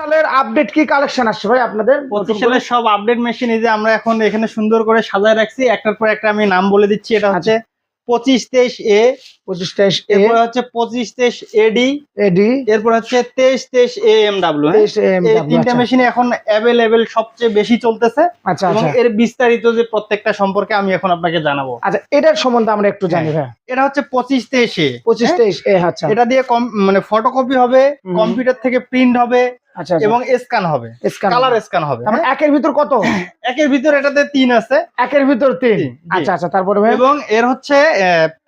সালের আপডেট কি কালেকশন আসছে ভাই আপনাদের? 25 সালের সব আপডেট মেশিন এই যে আমরা এখন এখানে সুন্দর করে সাজায় রাখছি, একটার পর একটা আমি নাম বলে দিচ্ছি। এটা হচ্ছে 2523A, 2523A, এরপর হচ্ছে 2523 AD, এডি, এরপর হচ্ছে 2323 AMW। 23 এই তিনটা মেশিন এখন অ্যাভেলেবেল সবচেয়ে বেশি চলতেছে। আচ্ছা এবং আচ্ছা এর বিস্তারিত যে প্রত্যেকটা সম্পর্কে আমি এখন আপনাকে জানাবো। আচ্ছা, এটার সম্বন্ধে আমরা একটু জানি ভাই। এটা হচ্ছে 2523A, 2523A, আচ্ছা এটা দিয়ে মানে ফটোকপি হবে, কম্পিউটার থেকে প্রিন্ট হবে আচ্ছা এবং স্ক্যান হবে, কালার স্ক্যান হবে। মানে একের ভিতর কত? একের ভিতর এটাতে 3 আছে, একের ভিতর 3। আচ্ছা আচ্ছা, তারপরে ভাই? এবং এর হচ্ছে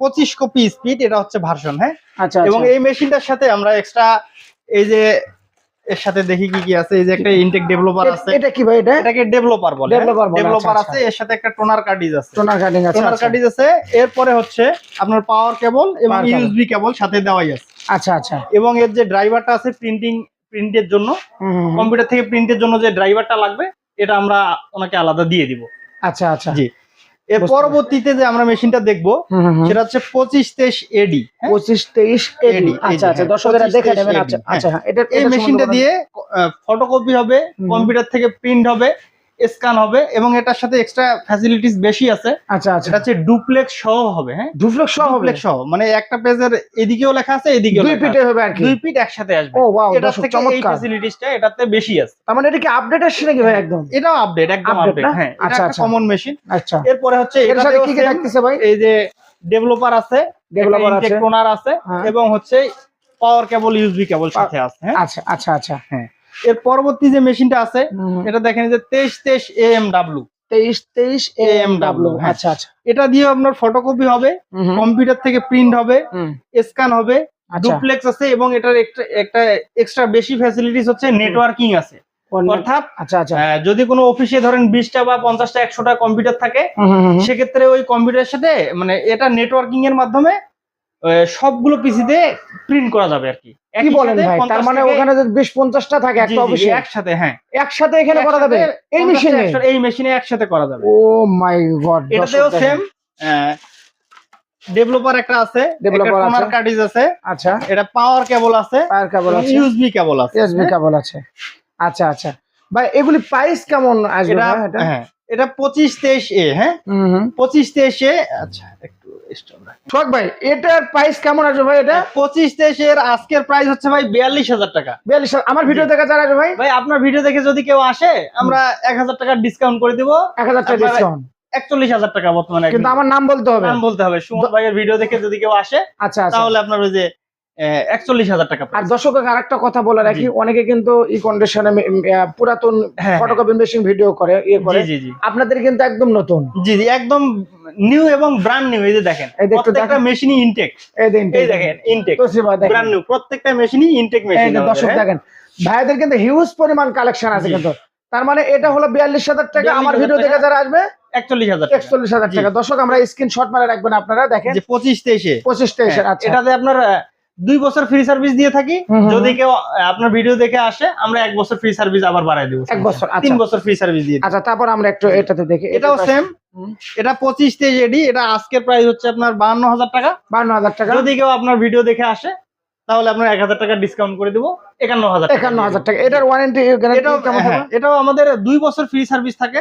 25 কপি স্পিড, এটা হচ্ছে ভার্সন। হ্যাঁ আচ্ছা, এবং এই মেশিনটার সাথে আমরা এক্সট্রা এই যে এর সাথে দেখি কি কি আছে। এই যে একটা ইনটেক ডেভেলপার আছে। এটা কি ভাই? এটাকে ডেভেলপার বলে। ডেভেলপার আচ্ছা, আছে, এর সাথে একটা টোনার কার্টিজ আছে। টোনার কাটিং আছে, টোনার কার্টিজ আছে। এরপরে হচ্ছে আপনার পাওয়ার কেবল এবং ইউএসবি কেবল সাথে দেওয়াই আছে। আচ্ছা আচ্ছা, এবং এর যে ড্রাইভারটা আছে প্রিন্টের জন্য, কম্পিউটার থেকে প্রিন্টের জন্য যে ড্রাইভারটা লাগবে, এটা আমরা ওনাকে আলাদা দিয়ে দিব। আচ্ছা আচ্ছা, জি। এর পরবর্তীতে যে আমরা মেশিনটা দেখবো সেটা হচ্ছে 2523 AD। 2523 AD, আচ্ছা আচ্ছা, দর্শকরা দেখে নেবেন। আচ্ছা আচ্ছা, এটা এই মেশিনটা দিয়ে ফটোকপি হবে, কম্পিউটার থেকে প্রিন্ট হবে, স্ক্যান হবে এবং এটার সাথে এক্সট্রা ফ্যাসিলিটিস বেশি আছে। আচ্ছা আচ্ছা, এটা হচ্ছে ডুপ্লেক্স সহ হবে। হ্যাঁ, ডুপ্লেক্স সহ হবে, সহ মানে একটা পেজের এদিকেও লেখা আছে, এদিকেও দুই পিটে হবে আর কি, দুই পিট একসাথে আসবে। ও ওয়াও, এটা থেকে এই ফ্যাসিলিটিসটা এটাতে বেশি আছে। তার মানে এটা কি আপডেট আসছে নাকি ভাই? একদম এটাও আপডেট, একদম আপডেট। হ্যাঁ, এটা একটা কমন মেশিন। আচ্ছা, এরপরে হচ্ছে এর সাথে কি কি থাকতেছে ভাই? এই যে ডেভেলপার আছে, টোনার আছে এবং হচ্ছে পাওয়ার কেবল, ইউএসবি কেবল সাথে আছে। আচ্ছা আচ্ছা আচ্ছা, হ্যাঁ। এর পরবর্তী যে মেশিনটা আছে এটা দেখেন যে 2323 AMW। 2323 AMW, আচ্ছা আচ্ছা, এটা দিয়ে আপনার ফটোকপি হবে, কম্পিউটার থেকে প্রিন্ট হবে, স্ক্যান হবে, ডুপ্লেক্স আছে এবং এটার একটা এক্সট্রা বেশি ফ্যাসিলিটিস হচ্ছে নেটওয়ার্কিং আছে। অর্থাৎ আচ্ছা আচ্ছা, যদি কোনো অফিসে ধরেন 20টা বা 50টা 100টা কম্পিউটার থাকে, সেক্ষেত্রে ওই কম্পিউটারের সাথে মানে এটা নেটওয়ার্কিং এর মাধ্যমে সবগুলো পিসিতে প্রিন্ট করা যাবে আর কি। কি বলেন ভাই? তার মানে ওখানে যদি 20-50টা থাকে একটা অফিসে, একসাথে, হ্যাঁ একসাথে এখানে করা যাবে এই মেশিনে একসাথে করা যাবে। ও মাই গড, এটাতেও সেম ডেভেলপার একটা আছে, টোনার কার্টিজ আছে। আচ্ছা, এটা পাওয়ার কেবল আছে, ইউএসবি কেবল আছে, আচ্ছা আচ্ছা ভাই, এগুলি প্রাইস কেমন আসবে? হ্যাঁ, এটা 2523A। হ্যাঁ, 2523A। আচ্ছা, একটু শোক ভাই, এটার প্রাইস কেমন আসবে ভাই? এটা 2523 এর আজকের প্রাইস হচ্ছে ভাই 42,000 টাকা। 42,000? আমার ভিডিও দেখা যারা আসবে ভাই আপনার ভিডিও দেখে যদি কেউ আসে, আমরা 1,000 টাকা ডিসকাউন্ট করে দিব। 1,000 টাকা ডিসকাউন্ট, 41,000 টাকা বর্তমানে। কিন্তু আমার নাম বলতে হবে, সুমন ভাইয়ের ভিডিও দেখে যদি কেউ আসে, আচ্ছা তাহলে আপনার ওই যে 41,000 টাকা। আর দর্শককে আরেকটা কথা বলে রাখি, অনেকে কিন্তু এই কন্ডিশনে পুরাতন ফটোকপি মেশিন ভিডিও করে, আপনাদের কিন্তু একদম নতুন। জি জি, একদম নিউ এবং ব্র্যান্ড নিউ। এই যে দেখেন, প্রত্যেকটা মেশিনই ইনটেক। এই দেখেন ইনটেক, ব্র্যান্ড নিউ, প্রত্যেকটা মেশিনই ইনটেক মেশিন। দর্শক দেখেন, ভাইদের কিন্তু হিউজ পরিমাণ কালেকশন আছে কিন্তু। তার মানে এটা হলো 42,000 টাকা, আমার ভিডিও দেখে যারা আসবে 41,000 টাকা। দর্শক আমরা স্ক্রিনশট মারে রাখবেন, আপনারা দেখেন 2523। আচ্ছা, এটাতে আপনার 2 বছর ফ্রি সার্ভিস দিয়ে থাকি। যদি কেউ আপনার ভিডিও দেখে আসে, আমরা 1 বছর ফ্রি সার্ভিস আবার বাড়াই দেব। 1 বছর, 3 বছর ফ্রি সার্ভিস দিয়ে। আচ্ছা, তারপর আমরা একটু এটাতে দেখি। এটাও সেম, এটা 2523 AD। এটা আজকের প্রাইস হচ্ছে আপনার 52,000 টাকা। 52,000 টাকা। যদি কেউ আপনার ভিডিও দেখে আসে, তাহলে আপনার 1,000 টাকা ডিসকাউন্ট করে দেব, 51,000 টাকা। এটার ওয়ারেন্টি এটাও আমাদের 2 বছর ফ্রি সার্ভিস থাকে।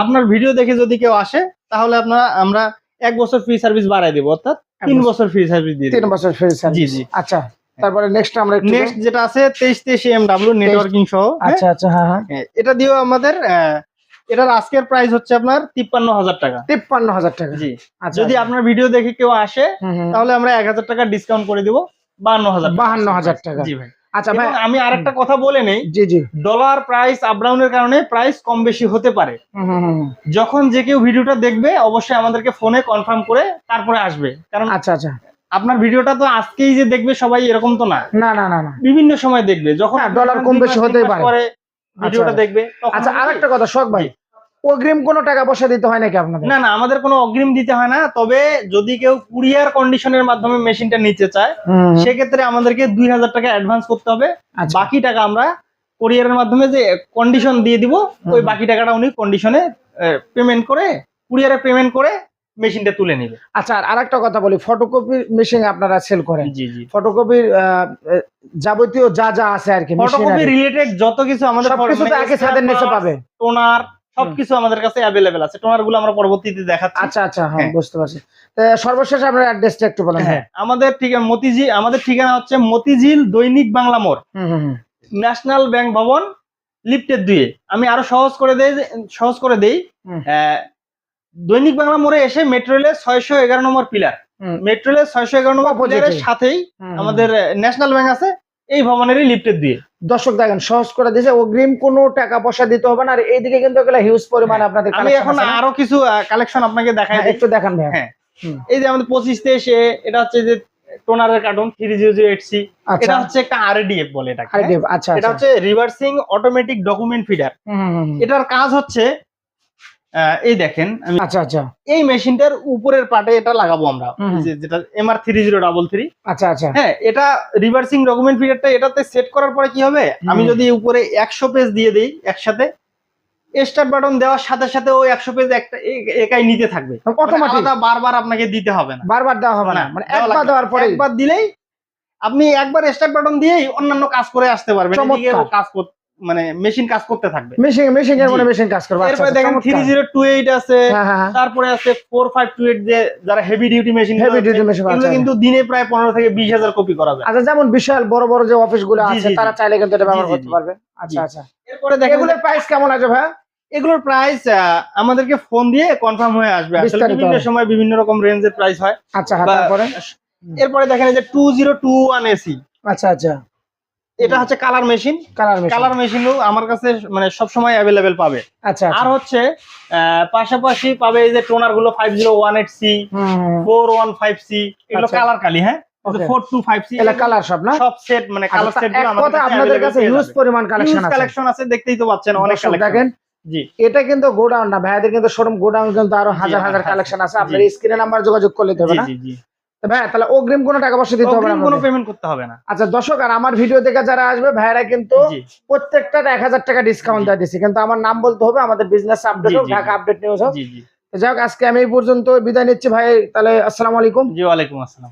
আপনার ভিডিও দেখে যদি কেউ আসে, তাহলে আমরা 1 বছর ফ্রি সার্ভিস বাড়াই দেব, অর্থাৎ 3 বছর ফ্রি সার্ভিস দিয়ে 3 বছর ফ্রি সার্ভিস। জি জি, আচ্ছা। তারপরে নেক্সট যেটা আছে 2323 AMW নেটওয়ার্কিং সহ। আচ্ছা আচ্ছা, হ্যাঁ, এটা দিয়েও আমাদের এটার আজকের প্রাইস হচ্ছে আপনার 53,000 টাকা। 53,000 টাকা, জি। যদি আপনার ভিডিও দেখে কেউ আসে, তাহলে আমরা 1,000 টাকা ডিসকাউন্ট করে দিব, 52,000 টাকা। জি ভাই। আচ্ছা ভাই, আমি আরেকটা কথা বলে নেই। জি জি, ডলার প্রাইস আপ ডাউনের কারণে প্রাইস কম বেশি হতে পারে। যখন যে কেউ ভিডিওটা দেখবে, অবশ্যই আমাদেরকে ফোনে কনফার্ম করে তারপরে আসবে, কারণ আচ্ছা আচ্ছা, আপনার ভিডিওটা তো আজকেই যে দেখবে সবাই এরকম তো না। না না না না, বিভিন্ন সময় দেখবে, যখন ডলার কম বেশি হতেই পারে, ভিডিওটা দেখবে। আচ্ছা, আরেকটা কথা শোক ভাই, অগ্রিম কোনো টাকা পয়সা দিতে হয় নাকি আপনাদের? না না, আমাদের কোনো অগ্রিম দিতে হয় না। তবে যদি কেউ কুরিয়ার কন্ডিশনের মাধ্যমে মেশিনটা নিতে চায়, সেক্ষেত্রে আমাদেরকে 2,000 টাকা অ্যাডভান্স করতে হবে। বাকি টাকা আমরা কুরিয়ারের মাধ্যমে যে কন্ডিশন দিয়ে দিব, ওই বাকি টাকাটা উনি কন্ডিশনে পেমেন্ট করে, কুরিয়ারে পেমেন্ট করে মেশিনটা তুলে নিবে। আচ্ছা, আর আরেকটা কথা বলি, ফটোকপি মেশিন আপনারা সেল করেন? জি জি। ফটোকপির যাবতীয় যা যা আছে আর কি, ফটোকপি রিলেটেড যত কিছু আমাদের সবকিছু তো একই ছাদের নিচে পাবে। টোনার সবকিছু আমাদের কাছে অ্যাভেলেবেল আছে। টোনার গুলো আমরা পরবর্তীতে দেখাচ্ছি। আচ্ছা আচ্ছা, হ্যাঁ বুঝতে পারছি। সর্বশেষ আপনার অ্যাড্রেসটা একটু বলেন। হ্যাঁ, আমাদের ঠিকানা হচ্ছে মতিঝিল দৈনিক বাংলা মোড়, ন্যাশনাল ব্যাংক ভবন, লিফটের 2-এ। আমি আরো সহজ করে দেই। দৈনিক বাংলা মোড়ে এসে মেট্রো রেলের 611 নম্বর পিলার, মেট্রো রেলের 611 নম্বর পিলারের সাথেই আমাদের ন্যাশনাল ব্যাংক আছে, এই ভবনেরই লিফটের 2-এ। দর্শক দেখেন, সহজ করে দিয়েছে, অগ্রিম কোনো টাকা পয়সা দিতে হবে না। আর এইদিকে কিন্তু এগুলা হিউজ পরিমাণ আপনাদের আমি এখন আরো কিছু কালেকশন আপনাকে দেখাই, একটু দেখান ভাই। হ্যাঁ, এই যে আমাদের 25-23, এটা হচ্ছে যে টোনারের কার্টুন 3008C, এটা হচ্ছে একটা আরডিএফ বলে এটাকে। আচ্ছা, এটা হচ্ছে রিভার্সিং অটোমেটিক ডকুমেন্ট ফিডার। এটার কাজ হচ্ছে এই দেখেন, আমি আচ্ছা আচ্ছা, এই মেশিনটার উপরের পার্টে এটা লাগাবো আমরা, যেটা MR3033। আচ্ছা আচ্ছা, হ্যাঁ, এটা রিভার্সিং ডকুমেন্ট ফিডারটা এটাতে সেট করার পরে কি হবে, আমি যদি উপরে 100 পেজ দিয়ে দেই একসাথে, স্টার্ট বাটন দেওয়ার সাথে সাথে ওই 100 পেজ একটা একাই নিতে থাকবে, অটোমেটিক। বারবার আপনাকে দিতে হবে না, বারবার দেওয়া হবে না, মানে একবার দেওয়ার পরে একবার দিলেই আপনি একবার স্টার্ট বাটন দিয়েই অন্যান্য কাজ করে আসতে পারবেন। কাজ মানে মেশিন কাজ করতে থাকবে, মেশিন কাজ করবে। এরপরে দেখেন 3028 আছে, তারপরে আছে 4528, যে যারা হেভি ডিউটি মেশিন, এগুলো কিন্তু দিনে প্রায় 15 থেকে 20,000 কপি করা যায়। আচ্ছা, যেমন বিশাল বড় বড় যে অফিসগুলো আছে তারা চাইলে কিন্তু এটা ব্যবহার করতে পারবে। আচ্ছা আচ্ছা, এরপরে দেখেন এগুলোর প্রাইস কেমন আছে ভাই? এগুলোর প্রাইস আমাদেরকে ফোন দিয়ে কনফার্ম হয়ে আসবে, আসলে বিভিন্ন সময় বিভিন্ন রকম রেঞ্জের প্রাইস হয়। আচ্ছা, তারপরে এরপরে দেখেন এই যে 2021 এসি। আচ্ছা আচ্ছা, এটা হচ্ছে কালার মেশিনও আমার কাছে মানে সব সময় अवेलेबल পাবে। আচ্ছা, আর হচ্ছে পাশাপাশি পাবে এই যে টোনার গুলো 5018C, 415C, এগুলো কালার কালি। হ্যাঁ, 425C এটা কালার সব না, সব সেট, মানে কালার সেট গুলো আমাদের কাছে হিউজ পরিমাণ কালেকশন আছে, দেখতেই তো পাচ্ছেন অনেক কালেকশন। দেখেন, জি, এটা কিন্তু গোডাউন না ভাইদের, কিন্তু শোরুম গোডাউন কিন্তু আরো হাজার হাজার কালেকশন আছে। আপনার স্ক্রিনে নাম্বার যোগাযোগ করলে হবে না? জি, ভাই তাহলে অগ্রিম কোনো টাকা পয়সা দিতে হবে না, কোনো পেমেন্ট করতে হবে না। আচ্ছা দর্শক, আর আমার ভিডিও দেখে যারা আসবে ভাইরা কিন্তু প্রত্যেকটা 1000 টাকা ডিসকাউন্ট দিয়ে দিচ্ছি, কিন্তু আমার নাম বলতে হবে, আমাদের বিজনেস আপডেট হোক, ঢাকা আপডেট নিউজ হোক। যাই হোক, আজকে আমি এই পর্যন্ত বিদায় নিচ্ছি ভাই, তাহলে আসসালামু আলাইকুম। জি, ওয়ালাইকুম আসসালাম।